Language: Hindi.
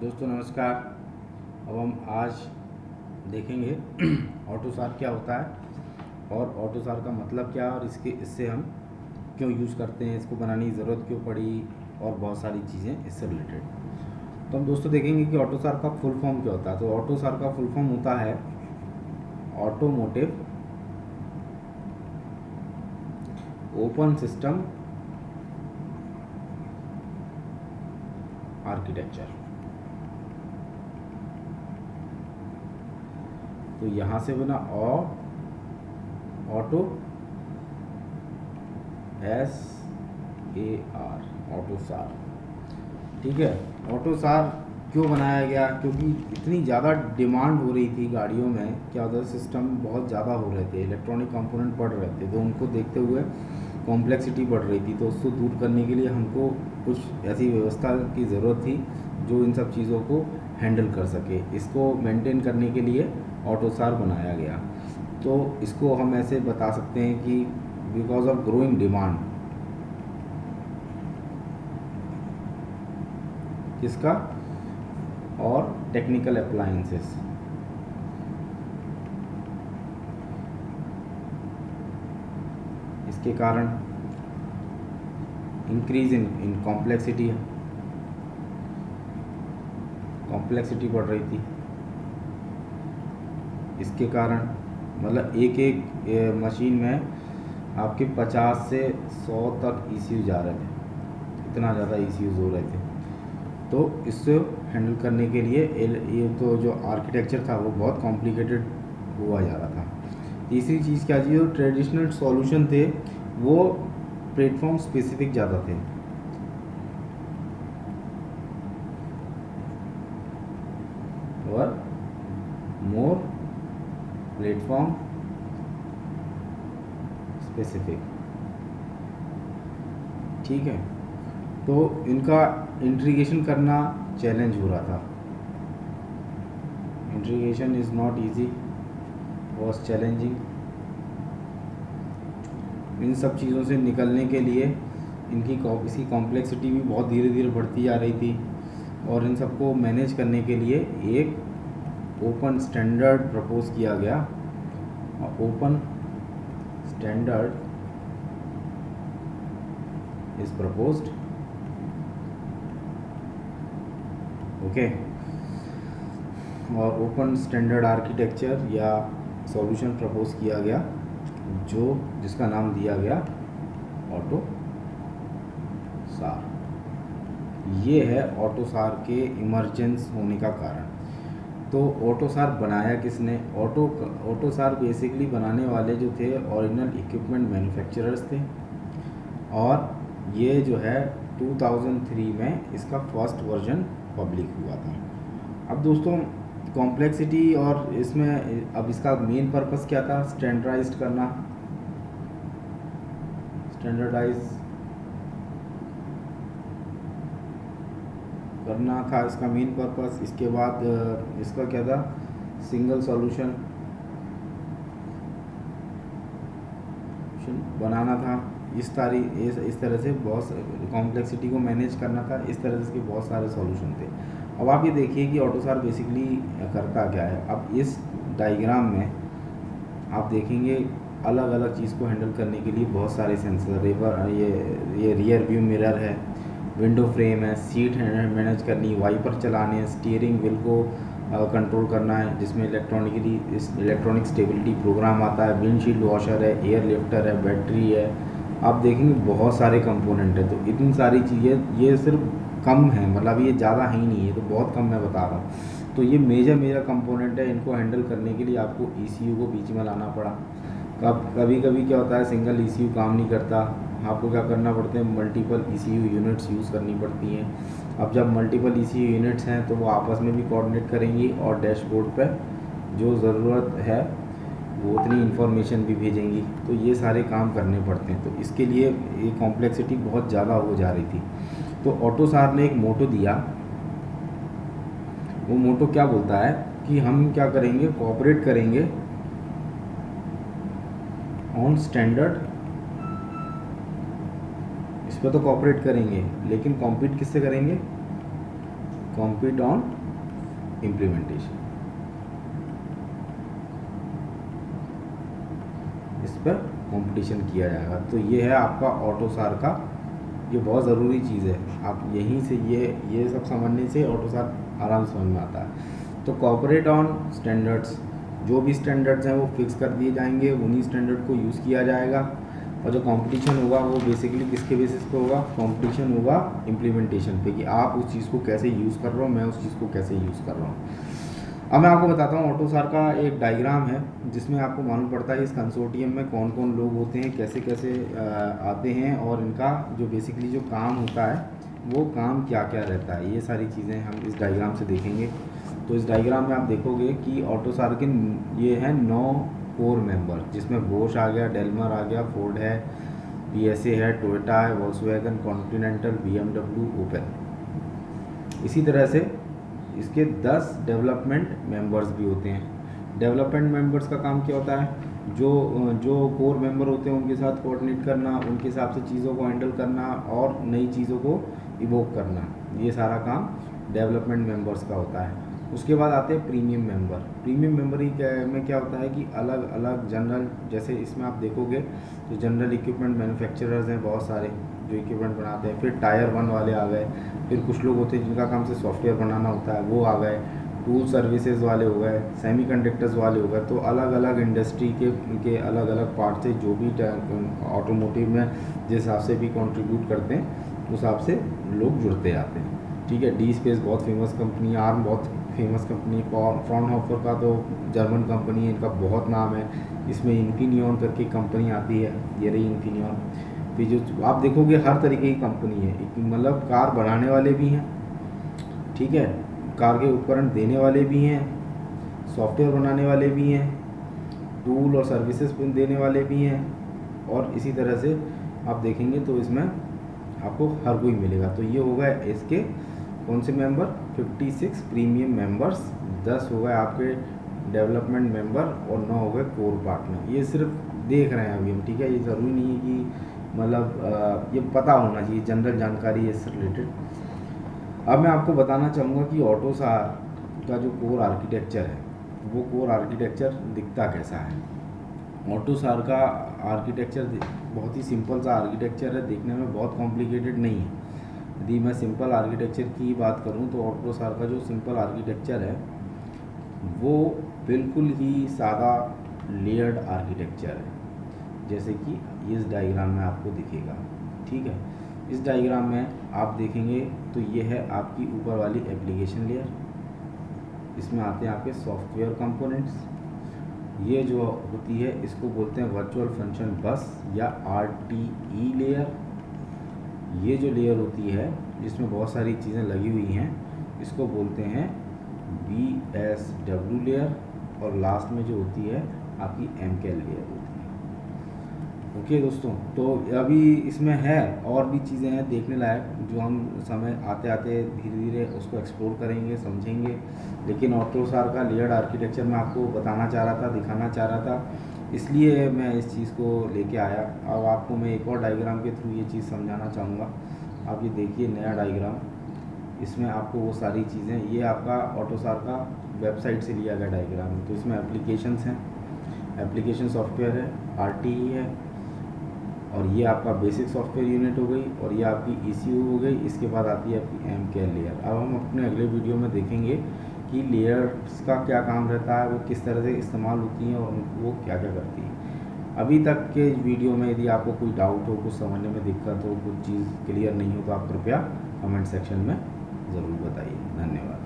दोस्तों नमस्कार। अब हम आज देखेंगे ऑटोसार क्या होता है और ऑटोसार का मतलब क्या है और इससे हम क्यों यूज़ करते हैं, इसको बनाने की ज़रूरत क्यों पड़ी और बहुत सारी चीज़ें इससे रिलेटेड। तो हम दोस्तों देखेंगे कि ऑटोसार का फुल फॉर्म क्या होता है। तो ऑटोसार का फुल फॉर्म होता है ऑटोमोटिव ओपन सिस्टम आर्किटेक्चर। तो यहाँ से बना ऑटो SAR ऑटोसार। ठीक है, ऑटोसार क्यों बनाया गया? क्योंकि इतनी ज़्यादा डिमांड हो रही थी गाड़ियों में, क्या होता है सिस्टम बहुत ज़्यादा हो रहे थे, इलेक्ट्रॉनिक कंपोनेंट बढ़ रहे थे, तो उनको देखते हुए कॉम्प्लेक्सिटी बढ़ रही थी। तो उसको दूर करने के लिए हमको कुछ ऐसी व्यवस्था की ज़रूरत थी जो इन सब चीज़ों को हैंडल कर सके। इसको मेंटेन करने के लिए ऑटोसार बनाया गया। तो इसको हम ऐसे बता सकते हैं कि बिकॉज ऑफ ग्रोइंग डिमांड किसका और टेक्निकल अप्लायंसेस, इसके कारण इंक्रीज इन कॉम्प्लेक्सिटी बढ़ रही थी। इसके कारण मतलब एक मशीन में आपके 50 से 100 तक ECU जा रहे थे, इतना ज़्यादा ECUs हो रहे थे। तो इससे हैंडल करने के लिए ये तो जो आर्किटेक्चर था वो बहुत कॉम्प्लिकेटेड हुआ जा रहा था। तीसरी चीज़ क्या थी, जो ट्रेडिशनल सॉल्यूशन थे वो प्लेटफॉर्म स्पेसिफिक ज़्यादा थे और मोर प्लेटफॉर्म स्पेसिफिक। ठीक है, तो इनका इंटीग्रेशन करना चैलेंज हो रहा था। Integration is not easy, was challenging. इन सब चीज़ों से निकलने के लिए इसकी कॉम्प्लेक्सिटी भी बहुत धीरे धीरे बढ़ती जा रही थी और इन सबको मैनेज करने के लिए एक ओपन स्टैंडर्ड प्रपोज किया गया। Open standard is proposed, okay. और ओपन स्टैंडर्ड आर्किटेक्चर या सॉल्यूशन प्रपोज किया गया जिसका नाम दिया गया ऑटोसार। ये है ऑटोसार के इमरजेंस होने का कारण। तो ऑटोसार बनाया किसने? ऑटोसार बेसिकली बनाने वाले जो थे ओरिजिनल इक्विपमेंट मैन्युफैक्चरर्स थे और ये जो है 2003 में इसका फर्स्ट वर्जन पब्लिक हुआ था। अब दोस्तों कॉम्प्लेक्सिटी और इसमें अब इसका मेन पर्पस क्या था? स्टैंडर्डाइज करना था इसका मेन पर्पस। इसके बाद इसका क्या था? सिंगल सॉल्यूशन बनाना था। इस तरह से बहुत कॉम्प्लेक्सिटी को मैनेज करना था। इस तरह से इसके बहुत सारे सॉल्यूशन थे। अब आप ये देखिए कि ऑटोसार बेसिकली करता क्या है। अब इस डायग्राम में आप देखेंगे अलग अलग चीज़ को हैंडल करने के लिए बहुत सारे सेंसर, ये रियर व्यू मिरर है, विंडो फ्रेम है, सीट मैनेज करनी, वाइपर चलाने हैं, स्टीयरिंग व्हील को कंट्रोल करना है जिसमें इलेक्ट्रॉनिक स्टेबिलिटी प्रोग्राम आता है, विंडशील्ड वॉशर है, एयर लिफ्टर है, बैटरी है। आप देखेंगे बहुत सारे कंपोनेंट है। तो इतनी सारी चीज़ें, ये सिर्फ कम है, मतलब ये ज़्यादा है ही नहीं है, तो बहुत कम मैं बता रहा हूँ। तो ये मेजर कंपोनेंट है। इनको हैंडल करने के लिए आपको ECU को बीच में लाना पड़ा। कभी कभी क्या होता है सिंगल ECU काम नहीं करता, आपको क्या करना पड़ते हैं, मल्टीपल ECU यूनिट्स यूज़ करनी पड़ती हैं। अब जब मल्टीपल ECU यूनिट्स हैं तो वो आपस में भी कोऑर्डिनेट करेंगी और डैशबोर्ड पे जो ज़रूरत है वो उतनी इन्फॉर्मेशन भी भेजेंगी। तो ये सारे काम करने पड़ते हैं। तो इसके लिए ये कॉम्प्लेक्सिटी बहुत ज़्यादा हो जा रही थी। तो ऑटोसार ने एक मोटो दिया। वो मोटो क्या बोलता है कि हम क्या करेंगे, कोऑपरेट करेंगे ऑन स्टैंडर्ड। इस पर तो कोऑपरेट करेंगे, लेकिन कॉम्पीट किससे करेंगे? कॉम्पीट ऑन इम्प्लीमेंटेशन, इस पर कंपटीशन किया जाएगा। तो ये है आपका ऑटोसार का, ये बहुत ज़रूरी चीज़ है। आप यहीं से ये सब समझने से ऑटोसार आराम से समझ में आता है। तो कॉपरेट ऑन स्टैंडर्ड्स, जो भी स्टैंडर्ड्स हैं वो फिक्स कर दिए जाएंगे, उन्हीं स्टैंडर्ड को यूज़ किया जाएगा। और जो कंपटीशन होगा वो बेसिकली किसके बेसिस पे होगा? कंपटीशन होगा इम्प्लीमेंटेशन पे, कि आप उस चीज़ को कैसे यूज़ कर रहे हो, मैं उस चीज़ को कैसे यूज़ कर रहा हूँ। अब मैं आपको बताता हूँ, ऑटोसार का एक डायग्राम है जिसमें आपको मालूम पड़ता है इस कंसोर्टियम में कौन कौन लोग होते हैं, कैसे कैसे आते हैं, और इनका जो बेसिकली जो काम होता है वो काम क्या क्या रहता है। ये सारी चीज़ें हम इस डायग्राम से देखेंगे। तो इस डायग्राम में आप देखोगे कि ऑटोसार के ये हैं 9 कोर मेंबर, जिसमें बोश आ गया, डेलमर आ गया, फोर्ड है, PSA है, टोयोटा है, वॉल्क्सवैगन, कॉन्टिनेंटल, BMW, ओपेल। इसी तरह से इसके 10 डेवलपमेंट मेंबर्स भी होते हैं। डेवलपमेंट मेंबर्स का काम क्या होता है? जो कोर मेंबर होते हैं उनके साथ कोऑर्डिनेट करना, उनके हिसाब से चीज़ों को हैंडल करना और नई चीज़ों को इवोक करना, ये सारा काम डेवलपमेंट मेंबर्स का होता है। उसके बाद आते हैं प्रीमियम मेंबर। प्रीमियम मेंबर ही में क्या होता है कि अलग अलग जनरल, जैसे इसमें आप देखोगे तो जनरल इक्विपमेंट मैन्युफैक्चरर्स हैं बहुत सारे जो इक्विपमेंट बनाते हैं। फिर टायर 1 वाले आ गए, फिर कुछ लोग होते हैं जिनका काम से सॉफ्टवेयर बनाना होता है, वो आ गए। टूल सर्विसेज वाले हो गए, सेमीकंडक्टर्स वाले हो गए। तो अलग अलग इंडस्ट्री के अलग अलग पार्ट से जो भी ऑटोमोटिव में जिस हिसाब से भी कंट्रीब्यूट करते हैं उस हिसाब से लोग जुड़ते जाते हैं। ठीक है। डी स्पेस बहुत फेमस कंपनी है, आर्म बहुत फेमस कंपनी, फ्रॉनहोफर का तो जर्मन कंपनी है, इनका बहुत नाम है। इसमें इन्फिनियन करके कंपनी आती है, ये रही इन्फिनियन। फिर जो आप देखोगे हर तरीके की कंपनी है, मतलब कार बनाने वाले भी हैं, ठीक है, कार के उपकरण देने वाले भी हैं, सॉफ्टवेयर बनाने वाले भी हैं, टूल और सर्विसेज देने वाले भी हैं, और इसी तरह से आप देखेंगे तो इसमें आपको हर कोई मिलेगा। तो ये हो गए इसके कौन से मेंबर? 56 प्रीमियम मेंबर्स, 10 हो गए आपके डेवलपमेंट मेंबर और 9 हो गए कोर पार्टनर। ये सिर्फ देख रहे हैं अभी हम, ठीक है। ये ज़रूरी नहीं है कि मतलब ये पता होना चाहिए, जनरल जानकारी है इससे रिलेटेड। अब मैं आपको बताना चाहूँगा कि ऑटोसार का जो कोर आर्किटेक्चर है वो कोर आर्किटेक्चर दिखता कैसा है। ऑटोसार का आर्किटेक्चर बहुत ही सिंपल सा आर्किटेक्चर है, देखने में बहुत कॉम्प्लिकेटेड नहीं है। यदि मैं सिंपल आर्किटेक्चर की बात करूं तो ऑटोसार का जो सिंपल आर्किटेक्चर है वो बिल्कुल ही सादा लेयर्ड आर्किटेक्चर है, जैसे कि इस डायग्राम में आपको दिखेगा। ठीक है। इस डायग्राम में आप देखेंगे तो ये है आपकी ऊपर वाली एप्लीकेशन लेयर, इसमें आते हैं आपके सॉफ्टवेयर कंपोनेंट्स। ये जो होती है इसको बोलते हैं वर्चुअल फंक्शन बस या RTE लेयर। ये जो लेयर होती है जिसमें बहुत सारी चीज़ें लगी हुई हैं इसको बोलते हैं BSW लेयर, और लास्ट में जो होती है आपकी MCAL लेयर होती है। ओके दोस्तों, तो अभी इसमें है और भी चीज़ें हैं देखने लायक जो हम समय आते आते धीरे धीरे उसको एक्सप्लोर करेंगे, समझेंगे। लेकिन ऑटोसार का लेयर्ड आर्किटेक्चर मैं आपको बताना चाह रहा था, दिखाना चाह रहा था, इसलिए मैं इस चीज़ को लेके आया। अब आपको मैं एक और डायग्राम के थ्रू ये चीज़ समझाना चाहूँगा। आप ये देखिए नया डायग्राम, इसमें आपको वो सारी चीज़ें, ये आपका ऑटोसार का वेबसाइट से लिया गया डायग्राम है। तो इसमें एप्लीकेशंस हैं, एप्लीकेशन सॉफ्टवेयर है, RTE है, और ये आपका बेसिक सॉफ्टवेयर यूनिट हो गई, और ये आपकी ECU हो गई। इसके बाद आती है आपकी MCAL लेयर। अब हम अपने अगले वीडियो में देखेंगे कि लेयर्स का क्या काम रहता है, वो किस तरह से इस्तेमाल होती हैं और वो क्या क्या करती हैं। अभी तक के वीडियो में यदि आपको कोई डाउट हो, कुछ समझने में दिक्कत हो, कुछ चीज़ क्लियर नहीं हो तो आप कृपया कमेंट सेक्शन में ज़रूर बताइए। धन्यवाद।